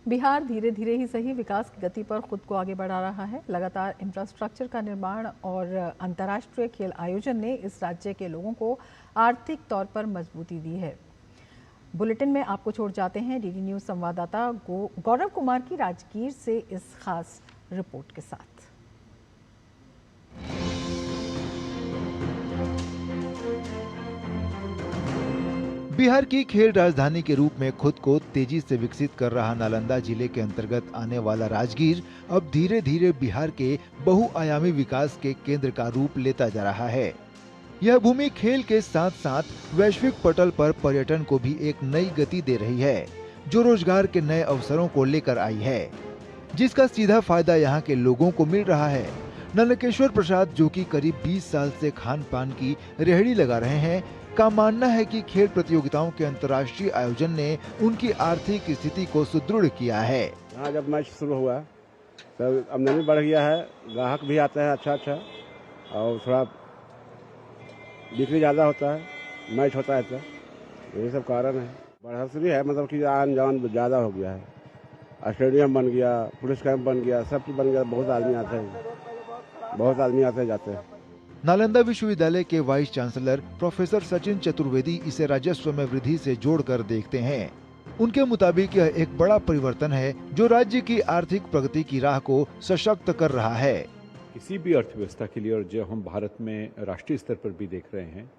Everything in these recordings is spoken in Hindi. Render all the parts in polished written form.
बिहार धीरे धीरे ही सही विकास की गति पर खुद को आगे बढ़ा रहा है। लगातार इंफ्रास्ट्रक्चर का निर्माण और अंतर्राष्ट्रीय खेल आयोजन ने इस राज्य के लोगों को आर्थिक तौर पर मजबूती दी है। बुलेटिन में आपको छोड़ जाते हैं डीडी न्यूज संवाददाता गौरव कुमार की राजगीर से इस खास रिपोर्ट के साथ। बिहार की खेल राजधानी के रूप में खुद को तेजी से विकसित कर रहा नालंदा जिले के अंतर्गत आने वाला राजगीर अब धीरे धीरे बिहार के बहुआयामी विकास के केंद्र का रूप लेता जा रहा है। यह भूमि खेल के साथ साथ वैश्विक पटल पर पर्यटन को भी एक नई गति दे रही है, जो रोजगार के नए अवसरों को लेकर आई है, जिसका सीधा फायदा यहाँ के लोगों को मिल रहा है। नंदकेश्वर प्रसाद, जो कि करीब 20 साल से खान पान की रेहड़ी लगा रहे हैं, का मानना है कि खेल प्रतियोगिताओं के अंतर्राष्ट्रीय आयोजन ने उनकी आर्थिक स्थिति को सुदृढ़ किया है। यहाँ जब मैच शुरू हुआ तब आमदनी बढ़ गया है, ग्राहक भी आते हैं अच्छा और थोड़ा बिक्री ज़्यादा होता है, मैच होता है, तो यही सब कारण है। बढ़ोतरी है, मतलब कि आन जान ज़्यादा हो गया है। स्टेडियम बन गया, पुलिस कैंप बन गया, सब चीज़ बन गया। बहुत आदमी आते जाते हैं। नालंदा विश्वविद्यालय के vice chancellor professor Sachin Chaturvedi इसे राजस्व में वृद्धि से जोड़कर देखते हैं। उनके मुताबिक यह एक बड़ा परिवर्तन है, जो राज्य की आर्थिक प्रगति की राह को सशक्त कर रहा है। किसी भी अर्थव्यवस्था के लिए, और जो हम भारत में राष्ट्रीय स्तर पर भी देख रहे हैं,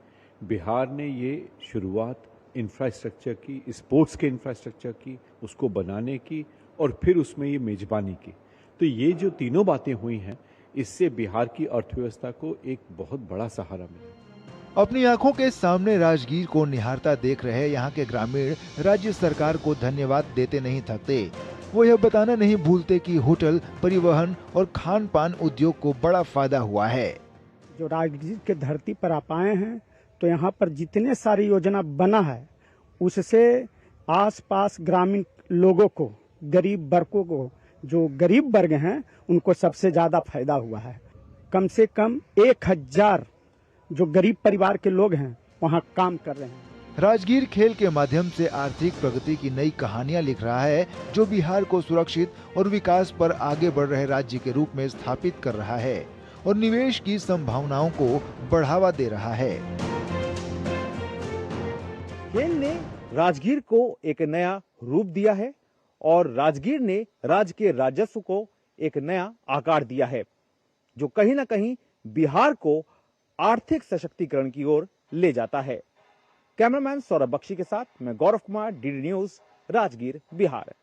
बिहार ने ये शुरुआत इंफ्रास्ट्रक्चर की, स्पोर्ट्स के इंफ्रास्ट्रक्चर की, उसको बनाने की और फिर उसमें ये मेजबानी की। तो ये जो तीनों बातें हुई हैं, इससे बिहार की अर्थव्यवस्था को एक बहुत बड़ा सहारा मिला। अपनी आंखों के सामने राजगीर को निहारता देख रहे यहाँ के ग्रामीण राज्य सरकार को धन्यवाद देते नहीं थकते। वो यह बताना नहीं भूलते कि होटल, परिवहन और खान पान उद्योग को बड़ा फायदा हुआ है। जो राजगीर के धरती पर आप आए हैं, तो यहाँ पर जितने सारी योजना बना है, उससे आसपास ग्रामीण लोगों को, गरीब वर्गों को, जो गरीब वर्ग हैं, उनको सबसे ज्यादा फायदा हुआ है। कम से कम 1000 जो गरीब परिवार के लोग हैं वहाँ काम कर रहे हैं। राजगीर खेल के माध्यम से आर्थिक प्रगति की नई कहानियां लिख रहा है, जो बिहार को सुरक्षित और विकास पर आगे बढ़ रहे राज्य के रूप में स्थापित कर रहा है और निवेश की संभावनाओं को बढ़ावा दे रहा है। खेल ने राजगीर को एक नया रूप दिया है और राजगीर ने राज्य के राजस्व को एक नया आकार दिया है, जो कहीं ना कहीं बिहार को आर्थिक सशक्तिकरण की ओर ले जाता है। कैमरामैन सौरभ बख्शी के साथ मैं गौरव कुमार, डीडी न्यूज, राजगीर, बिहार।